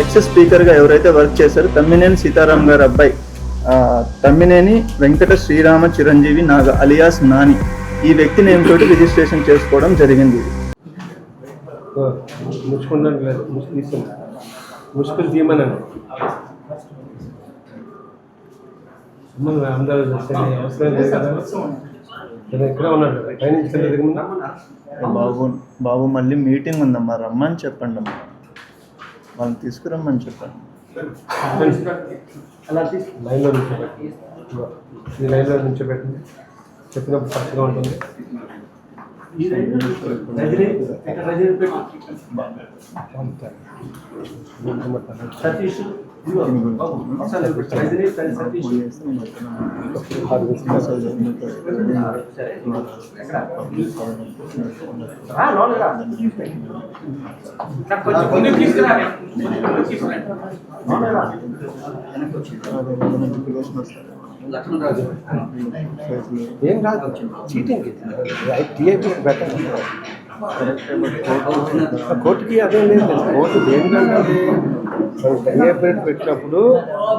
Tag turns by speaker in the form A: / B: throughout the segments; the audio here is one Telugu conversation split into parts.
A: ఎక్స్ స్పీకర్గా ఎవరైతే వర్క్ చేశారో తమ్మినేని సీతారాం గారి అబ్బాయి తమ్మినేని వెంకట శ్రీరామ చిరంజీవి నాగ అలియాస్ నాని ఈ వ్యక్తి నేమ్ తోటి రిజిస్ట్రేషన్ చేసుకోవడం జరిగింది. బాబు మళ్ళీ మీటింగ్ ఉందమ్మా, రమ్మని చెప్పండి అమ్మా, వాళ్ళని తీసుకురమ్మని చెప్పండి.
B: లైన్లో నుంచోబెట్టండి, ఈ లైన్లో నుంచోబెట్టండి, చెప్పినప్పుడు కరెక్ట్గా ఉంటుంది. సతీష్ ఏం కాదు, చీటింగ్ బెటర్. కోర్టుకి అదేం లేదు, కోర్టు దేనికంటే టైఅప్ పెట్టినప్పుడు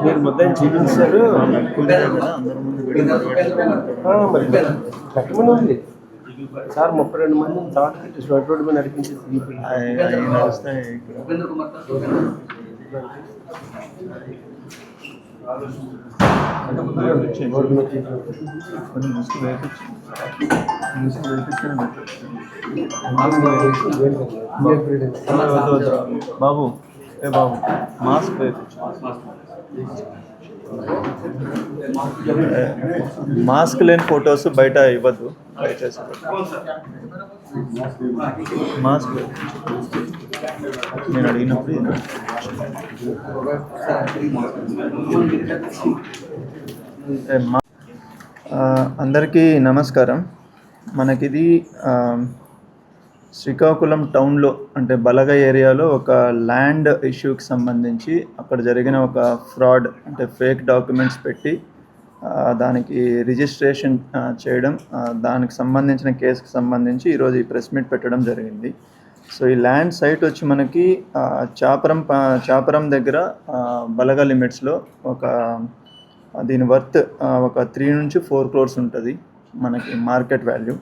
B: మీరు మొత్తం చూపించారు మరి పెట్టమని ఉంది సార్. 32 మంది తాట కట్టి రోడ్డు మీద నడిపించి
A: బాబు బాబు మాస్క్ మాస్క్ లేని ఫొటోస్ బయట ఇవ్వద్దు, దయచేసి మాస్క్ నేను అడిగినప్పుడు. అందరికీ నమస్కారం. మనకిది శ్రీకాకుళం టౌన్లో అంటే బలగ ఏరియాలో ఒక ల్యాండ్ ఇష్యూకి సంబంధించి అక్కడ జరిగిన ఒక ఫ్రాడ్ అంటే ఫేక్ డాక్యుమెంట్స్ పెట్టి దానికి రిజిస్ట్రేషన్ చేయడం, దానికి సంబంధించిన కేసుకి సంబంధించి ఈరోజు ఈ ప్రెస్ మీట్ పెట్టడం జరిగింది. సో ఈ ల్యాండ్ సైట్ వచ్చి మనకి చాపరం దగ్గర బలగ లిమిట్స్లో దీని వర్త్ ఒక 3 నుంచి 4 crores ఉంటుంది మనకి మార్కెట్ వాల్యూ.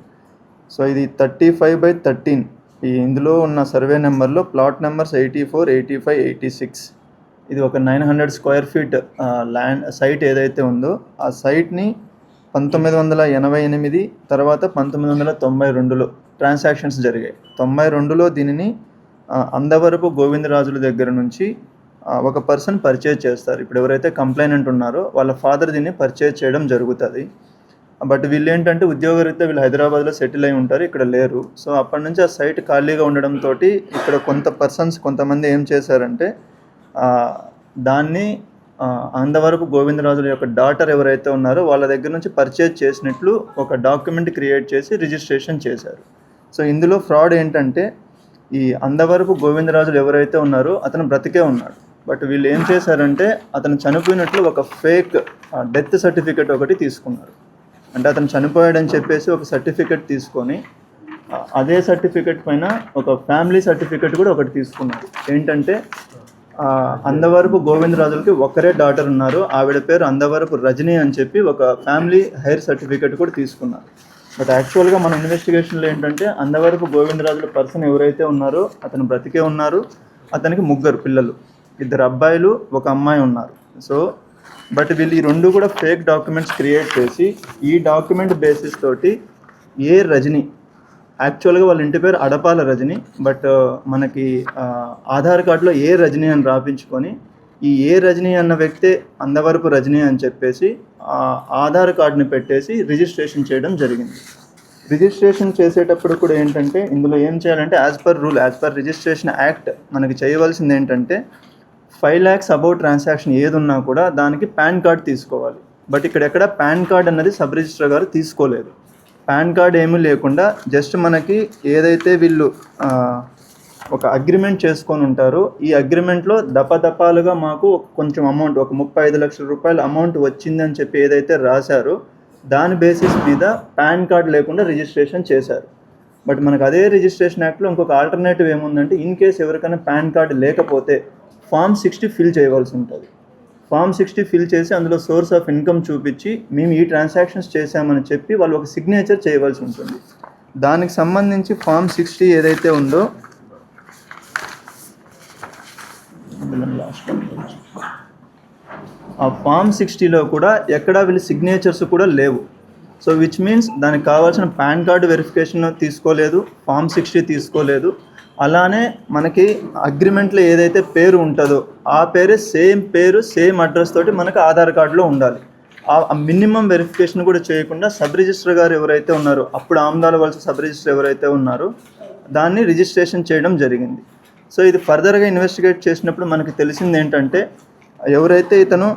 A: సో ఇది 35/13. ఇందులో ఉన్న సర్వే నెంబర్లో ప్లాట్ నెంబర్స్ 84, 85, 86. ఇది ఒక 900 square feet ల్యాండ్ సైట్ ఏదైతే ఉందో ఆ సైట్ని 1988 తర్వాత 1992లో ట్రాన్సాక్షన్స్ జరిగాయి. 92లో దీనిని అందవరపు గోవిందరాజుల దగ్గర నుంచి ఒక పర్సన్ పర్చేజ్ చేస్తారు. ఇప్పుడు ఎవరైతే కంప్లైనెంట్ ఉన్నారో వాళ్ళ ఫాదర్ దీన్ని పర్చేజ్ చేయడం జరుగుతుంది. బట్ వీళ్ళు ఏంటంటే ఉద్యోగరీత్యా వీళ్ళు హైదరాబాద్లో సెటిల్ అయి ఉంటారు, ఇక్కడ లేరు. సో అప్పటి నుంచి ఆ సైట్ ఖాళీగా ఉండడంతో ఇక్కడ కొంతమంది ఏం చేశారంటే దాన్ని అందవరపు గోవిందరాజుల యొక్క డాటర్ ఎవరైతే ఉన్నారో వాళ్ళ దగ్గర నుంచి పర్చేజ్ చేసినట్లు ఒక డాక్యుమెంట్ క్రియేట్ చేసి రిజిస్ట్రేషన్ చేశారు. సో ఇందులో ఫ్రాడ్ ఏంటంటే ఈ అందవరపు గోవిందరాజులు ఎవరైతే ఉన్నారో అతను బ్రతికే ఉన్నాడు. బట్ వీళ్ళు ఏం చేశారంటే అతను చనిపోయినట్లు ఒక ఫేక్ డెత్ సర్టిఫికేట్ ఒకటి తీసుకున్నారు. అంటే అతను చనిపోయాడని చెప్పేసి ఒక సర్టిఫికేట్ తీసుకొని అదే సర్టిఫికేట్ పైన ఒక ఫ్యామిలీ సర్టిఫికేట్ కూడా ఒకటి తీసుకున్నారు. ఏంటంటే అందవరపు గోవిందరాజులకి ఒక్కరే డాటర్ ఉన్నారు, ఆవిడ పేరు అందవరపు రజనీ అని చెప్పి ఒక ఫ్యామిలీ హైర్ సర్టిఫికేట్ కూడా తీసుకున్నారు. బట్ యాక్చువల్గా మన ఇన్వెస్టిగేషన్లో ఏంటంటే అందవరపు గోవిందరాజుల పర్సన్ ఎవరైతే ఉన్నారో అతను బ్రతికే ఉన్నారు, అతనికి 3 పిల్లలు, 2 అబ్బాయిలు 1 అమ్మాయి ఉన్నారు. సో బట్ వీళ్ళు ఈ 2 కూడా ఫేక్ డాక్యుమెంట్స్ క్రియేట్ చేసి ఈ డాక్యుమెంట్ బేసిస్ తోటి ఏ రజని, యాక్చువల్గా వాళ్ళ ఇంటి పేరు అడపాల రజని, బట్ మనకి ఆధార్ కార్డులో ఏ రజని అని రాపించుకొని ఈ ఏ రజని అన్న వ్యక్తే అందవరపు రజని అని చెప్పేసి ఆధార్ కార్డుని పెట్టేసి రిజిస్ట్రేషన్ చేయడం జరిగింది. రిజిస్ట్రేషన్ చేసేటప్పుడు కూడా ఏంటంటే ఇందులో ఏం చేయాలంటే యాజ్ పర్ రిజిస్ట్రేషన్ యాక్ట్ మనకి చేయవలసింది ఏంటంటే 5 lakhs అబౌవ్ ట్రాన్సాక్షన్ ఏది ఉన్నా కూడా దానికి పాన్ కార్డ్ తీసుకోవాలి. బట్ ఇక్కడ పాన్ కార్డ్ అన్నది సబ్ రిజిస్ట్రార్ గారు తీసుకోలేదు. పాన్ కార్డ్ ఏమీ లేకుండా జస్ట్ మనకి ఏదైతే వీళ్ళు ఒక అగ్రిమెంట్ చేసుకొని ఉంటారో ఈ అగ్రిమెంట్లో దపదపాలుగా మాకు కొంచెం అమౌంట్ ఒక 35 లక్షల రూపాయల అమౌంట్ వచ్చిందని చెప్పి ఏదైతే రాశారో దాని బేసిస్ మీద పాన్ కార్డ్ లేకుండా రిజిస్ట్రేషన్ చేశారు. బట్ మనకు అదే రిజిస్ట్రేషన్ యాక్ట్లో ఇంకొక ఆల్టర్నేటివ్ ఏముందంటే ఇన్ కేస్ ఎవరికైనా పాన్ కార్డ్ లేకపోతే ఫామ్ 60 ఫిల్ చేయవలసి ఉంటుంది. ఫామ్ 60 ఫిల్ చేసి అందులో సోర్స్ ఆఫ్ ఇన్కమ్ చూపించి మేము ఈ ట్రాన్సాక్షన్స్ చేశామని చెప్పి వాళ్ళు ఒక సిగ్నేచర్ చేయవలసి ఉంటుంది. దానికి సంబంధించి ఫామ్ 60 ఏదైతే ఉందో ఆ ఫామ్ 60లో కూడా ఎక్కడా వీళ్ళ సిగ్నేచర్స్ కూడా లేవు. సో విచ్ మీన్స్ దానికి కావాల్సిన పాన్ కార్డు వెరిఫికేషన్ తీసుకోలేదు, ఫామ్ 60 తీసుకోలేదు. అలానే మనకి అగ్రిమెంట్లో ఏదైతే పేరు ఉంటుందో ఆ పేరే సేమ్ పేరు సేమ్ అడ్రస్ తోటి మనకు ఆధార్ కార్డులో ఉండాలి. ఆ మినిమం వెరిఫికేషన్ కూడా చేయకుండా సబ్ రిజిస్టర్ గారు ఎవరైతే ఉన్నారో, అప్పుడు ఆమ్దాల వలస సబ్ రిజిస్టర్ ఎవరైతే ఉన్నారో దాన్ని రిజిస్ట్రేషన్ చేయడం జరిగింది. సో ఇది ఫర్దర్గా ఇన్వెస్టిగేట్ చేసినప్పుడు మనకి తెలిసింది ఏంటంటే, ఎవరైతే ఇతను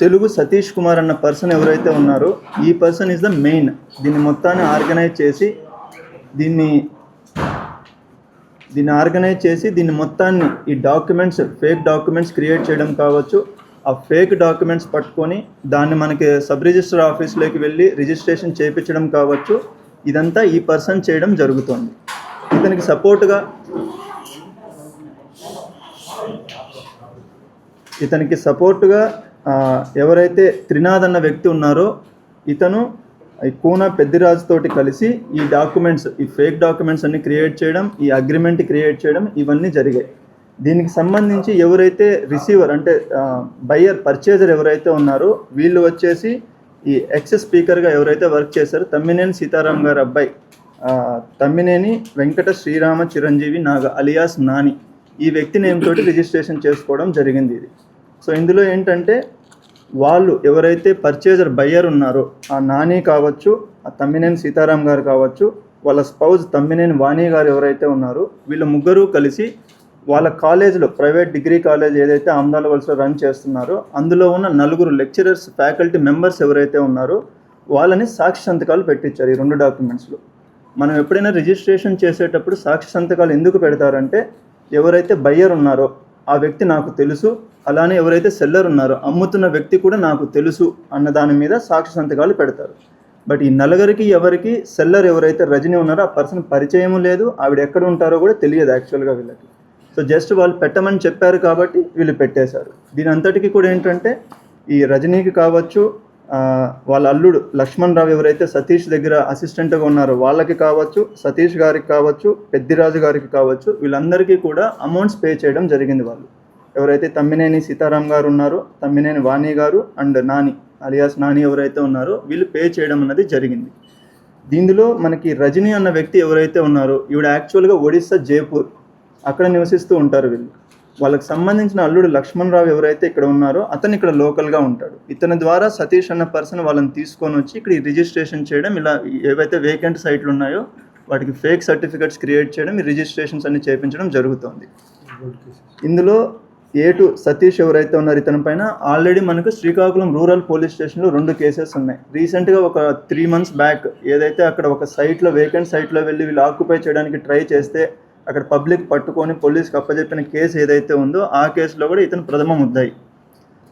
A: తెలుగు సతీష్ కుమార్ అన్న పర్సన్ ఎవరైతే ఉన్నారో ఈ పర్సన్ ఈజ్ ద మెయిన్. దీన్ని మొత్తాన్ని ఆర్గనైజ్ చేసి దీన్ని మొత్తాన్ని ఈ డాక్యుమెంట్స్ ఫేక్ డాక్యుమెంట్స్ క్రియేట్ చేయడం కావచ్చు, ఆ ఫేక్ డాక్యుమెంట్స్ పట్టుకొని దాన్ని మనకి సబ్ రిజిస్టర్ ఆఫీస్లోకి వెళ్ళి రిజిస్ట్రేషన్ చేయించడం కావచ్చు, ఇదంతా ఈ పర్సన్ చేయడం జరుగుతుంది. ఇతనికి సపోర్టుగా ఎవరైతే త్రినాథ్ అన్న వ్యక్తి ఉన్నారో ఇతను కూన పెద్దిరాజు తోటి కలిసి ఈ డాక్యుమెంట్స్, ఈ ఫేక్ డాక్యుమెంట్స్ అన్ని క్రియేట్ చేయడం, ఈ అగ్రిమెంట్ క్రియేట్ చేయడం ఇవన్నీ జరిగాయి. దీనికి సంబంధించి ఎవరైతే రిసీవర్ అంటే బయ్యర్ పర్చేజర్ ఎవరైతే ఉన్నారో వీళ్ళు వచ్చేసి ఈ ఎక్స్ స్పీకర్గా ఎవరైతే వర్క్ చేశారో తమ్మినేని సీతారాం గారి అబ్బాయి తమ్మినేని వెంకట శ్రీరామ చిరంజీవి నాగ అలియాస్ నాని, ఈ వ్యక్తి నేమ్ తోటి రిజిస్ట్రేషన్ చేసుకోవడం జరిగింది ఇది. సో ఇందులో ఏంటంటే వాళ్ళు ఎవరైతే పర్చేజర్ బయ్యర్ ఉన్నారో ఆ నాని కావచ్చు, ఆ తమ్మినేని సీతారాం గారు కావచ్చు, వాళ్ళ స్పౌజ్ తమ్మినేని వాణి గారు ఎవరైతే ఉన్నారో వీళ్ళు ముగ్గురు కలిసి వాళ్ళ కాలేజీలో ప్రైవేట్ డిగ్రీ కాలేజ్ ఏదైతే ఆమ్దాల వలసలో రన్ చేస్తున్నారో అందులో ఉన్న 4 లెక్చరర్స్ ఫ్యాకల్టీ మెంబర్స్ ఎవరైతే ఉన్నారో వాళ్ళని సాక్షి సంతకాలు పెట్టించారు ఈ 2 డాక్యుమెంట్స్లో. మనం ఎప్పుడైనా రిజిస్ట్రేషన్ చేసేటప్పుడు సాక్షి సంతకాలు ఎందుకు పెడతారంటే, ఎవరైతే బయ్యర్ ఉన్నారో ఆ వ్యక్తి నాకు తెలుసు, అలానే ఎవరైతే సెల్లర్ ఉన్నారో అమ్ముతున్న వ్యక్తి కూడా నాకు తెలుసు అన్న దాని మీద సాక్షి సంతకాలు పెడతారు. బట్ ఈ 4 ఎవరికి సెల్లర్ ఎవరైతే రజని ఉన్నారో ఆ పర్సన్ పరిచయం లేదు, ఆవిడ ఎక్కడ ఉంటారో కూడా తెలియదు యాక్చువల్గా వీళ్ళకి. సో జస్ట్ వాళ్ళు పెట్టమని చెప్పారు కాబట్టి వీళ్ళు పెట్టేశారు. దీని అంతటికీ కూడా ఏంటంటే ఈ రజనీకి కావచ్చు, వాళ్ళ అల్లుడు లక్ష్మణ్ రావు ఎవరైతే సతీష్ దగ్గర అసిస్టెంట్గా ఉన్నారో వాళ్ళకి కావచ్చు, సతీష్ గారికి కావచ్చు, పెద్దిరాజు గారికి కావచ్చు, వీళ్ళందరికీ కూడా అమౌంట్స్ పే చేయడం జరిగింది. వాళ్ళు ఎవరైతే తమ్మినేని సీతారాం గారు ఉన్నారో, తమ్మినేని వాణి గారు అండ్ నాని అలియాస్ నాని ఎవరైతే ఉన్నారో వీళ్ళు పే చేయడం అన్నది జరిగింది. దీనిలో మనకి రజనీ అన్న వ్యక్తి ఎవరైతే ఉన్నారో ఈవిడ యాక్చువల్గా ఒడిస్సా జైపూర్ అక్కడ నివసిస్తూ ఉంటారు వీళ్ళు. వాళ్ళకి సంబంధించిన అల్లుడు లక్ష్మణ్ రావు ఎవరైతే ఇక్కడ ఉన్నారో అతను ఇక్కడ లోకల్గా ఉంటాడు. ఇతని ద్వారా సతీష్ అన్న పర్సన్ వాళ్ళని తీసుకొని వచ్చి ఇక్కడ రిజిస్ట్రేషన్ చేయడం, ఇలా ఏవైతే వేకెంట్ సైట్లు ఉన్నాయో వాటికి ఫేక్ సర్టిఫికెట్స్ క్రియేట్ చేయడం, ఈ రిజిస్ట్రేషన్స్ అన్ని చేయించడం జరుగుతుంది. ఇందులో A2 సతీష్ ఎవరైతే ఉన్నారు ఇతని పైన ఆల్రెడీ మనకు శ్రీకాకుళం రూరల్ పోలీస్ స్టేషన్లో 2 కేసెస్ ఉన్నాయి. రీసెంట్గా ఒక 3 months బ్యాక్ ఏదైతే అక్కడ ఒక సైట్లో వేకెంట్ సైట్లో వెళ్ళి వీళ్ళు ఆక్యుపై చేయడానికి ట్రై చేస్తే అక్కడ పబ్లిక్ పట్టుకొని పోలీస్కి అప్పచెప్పిన కేసు ఏదైతే ఉందో ఆ కేసులో కూడా ఇతను ప్రథమ ముద్దాయి.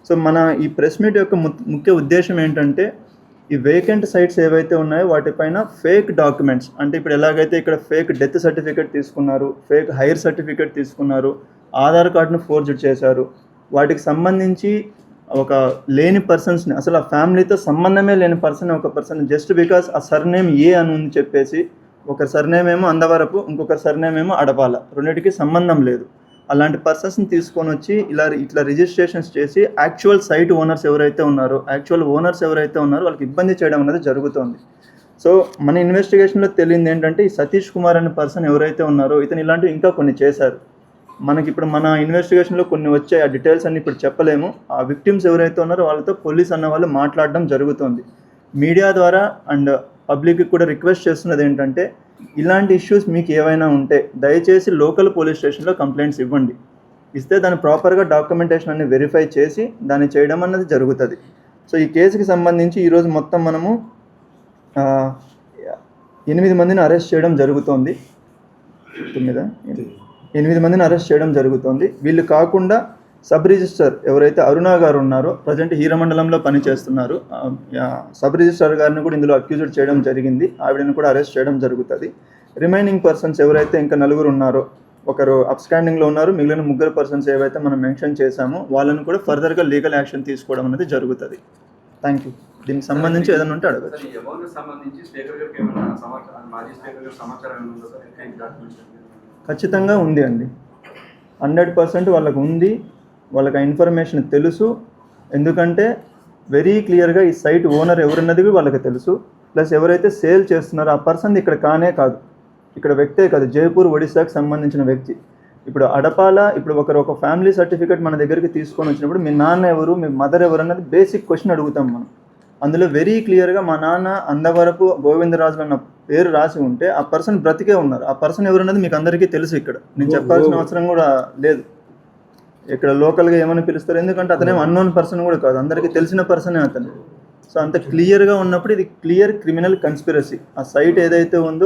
A: సో మన ఈ ప్రెస్ మీట్ యొక్క ముఖ్య ఉద్దేశం ఏంటంటే, ఈ వేకెంట్ సైట్స్ ఏవైతే ఉన్నాయో వాటిపైన ఫేక్ డాక్యుమెంట్స్, అంటే ఇప్పుడు ఎలాగైతే ఇక్కడ ఫేక్ డెత్ సర్టిఫికేట్ తీసుకున్నారు, ఫేక్ హైర్ సర్టిఫికేట్ తీసుకున్నారు, ఆధార్ కార్డును ఫోర్జడ్ చేశారు, వాటికి సంబంధించి ఒక లేని పర్సన్స్ని, అసలు ఆ ఫ్యామిలీతో సంబంధమే లేని ఒక పర్సన్ జస్ట్ బికాస్ ఆ సర్నేమ్ ఏ అని ఉంది చెప్పేసి, ఒకరి సర్నేమ్ ఏమో అందవరపు, ఇంకొకరి సర్నేమ్ ఏమో అడపాల, రెండింటికి సంబంధం లేదు. అలాంటి పర్సన్స్ని తీసుకొని వచ్చి ఇట్లా రిజిస్ట్రేషన్స్ చేసి యాక్చువల్ సైట్ ఓనర్స్ ఎవరైతే ఉన్నారో వాళ్ళకి ఇబ్బంది చేయడం అనేది జరుగుతుంది. సో మన ఇన్వెస్టిగేషన్లో తెలియంది ఏంటంటే, ఈ సతీష్ కుమార్ అనే పర్సన్ ఎవరైతే ఉన్నారో ఇతను ఇలాంటివి ఇంకా కొన్ని చేశారు. మనకి ఇప్పుడు మన ఇన్వెస్టిగేషన్లో కొన్ని వచ్చాయి, ఆ డీటెయిల్స్ అన్ని ఇప్పుడు చెప్పలేము. ఆ విక్టిమ్స్ ఎవరైతే ఉన్నారో వాళ్ళతో పోలీస్ అన్న వాళ్ళు మాట్లాడడం జరుగుతుంది. మీడియా ద్వారా అండ్ పబ్లిక్కి కూడా రిక్వెస్ట్ చేస్తున్నది ఏంటంటే, ఇలాంటి ఇష్యూస్ మీకు ఏవైనా ఉంటే దయచేసి లోకల్ పోలీస్ స్టేషన్లో కంప్లైంట్స్ ఇవ్వండి. ఇస్తే దాన్ని ప్రాపర్గా డాక్యుమెంటేషన్ అన్ని వెరిఫై చేసి దాన్ని చేయడం అన్నది జరుగుతుంది. సో ఈ కేసుకి సంబంధించి ఈరోజు మొత్తం మనము 8 మందిని అరెస్ట్ చేయడం జరుగుతోంది. 8 మందిని అరెస్ట్ చేయడం జరుగుతుంది. వీళ్ళు కాకుండా సబ్ రిజిస్టర్ ఎవరైతే అరుణ గారు ఉన్నారో ప్రజెంట్ హీరమండలంలో పనిచేస్తున్నారు, సబ్ రిజిస్టర్ గారిని కూడా ఇందులో అక్యూజ్డ్ చేయడం జరిగింది. ఆవిడని కూడా అరెస్ట్ చేయడం జరుగుతుంది. రిమైనింగ్ పర్సన్స్ ఎవరైతే ఇంకా 4 ఉన్నారో ఒకరు అప్స్టాండింగ్లో ఉన్నారు, మిగిలిన ముగ్గురు పర్సన్స్ ఏవైతే మనం మెన్షన్ చేశామో వాళ్ళని కూడా ఫర్దర్గా లీగల్ యాక్షన్ తీసుకోవడం అనేది జరుగుతుంది. Thank you. దీనికి సంబంధించి ఏదైనా ఉంటే అడగచ్చు.
C: ఈ అమౌంట్ సంబంధించి స్పీకర్ గారికి ఏమైనా సమాచారం, మాజీ స్పీకర్ గారికి సమాచారం ఏమైనా ఉందా సార్? ఇంకా ఈ డాక్యుమెంట్స్
A: ఖచ్చితంగా ఉంది అండి, 100% వాళ్ళకు ఉంది, వాళ్ళకి ఆ ఇన్ఫర్మేషన్ తెలుసు. ఎందుకంటే వెరీ క్లియర్గా ఈ సైట్ ఓనర్ ఎవరున్నది వాళ్ళకి తెలుసు. ప్లస్ ఎవరైతే సేల్ చేస్తున్నారో ఆ పర్సన్ ఇక్కడ కానే కాదు, ఇక్కడ వ్యక్తే కాదు, జైపూర్ ఒడిశాకి సంబంధించిన వ్యక్తి. ఇప్పుడు అడపాల, ఇప్పుడు ఒక ఫ్యామిలీ సర్టిఫికేట్ మన దగ్గరికి తీసుకొని వచ్చినప్పుడు మీ నాన్న ఎవరు, మీ మదర్ ఎవరు అన్నది బేసిక్ క్వశ్చన్ అడుగుతాం మనం. అందులో వెరీ క్లియర్గా మా నాన్న అందవరపు గోవిందరాజులు అన్న పేరు రాసి ఉంటే ఆ పర్సన్ బ్రతికే ఉన్నారు. ఆ పర్సన్ ఎవరున్నది మీకు అందరికీ తెలుసు, ఇక్కడ నేను చెప్పాల్సిన అవసరం కూడా లేదు. ఇక్కడ లోకల్గా ఏమని పిలుస్తారు, ఎందుకంటే అతనేం అన్నోన్ పర్సన్ కూడా కాదు, అందరికీ తెలిసిన పర్సనే అతను. సో అంత క్లియర్గా ఉన్నప్పుడు ఇది క్లియర్ క్రిమినల్ కన్స్పిరసీ. ఆ సైట్ ఏదైతే ఉందో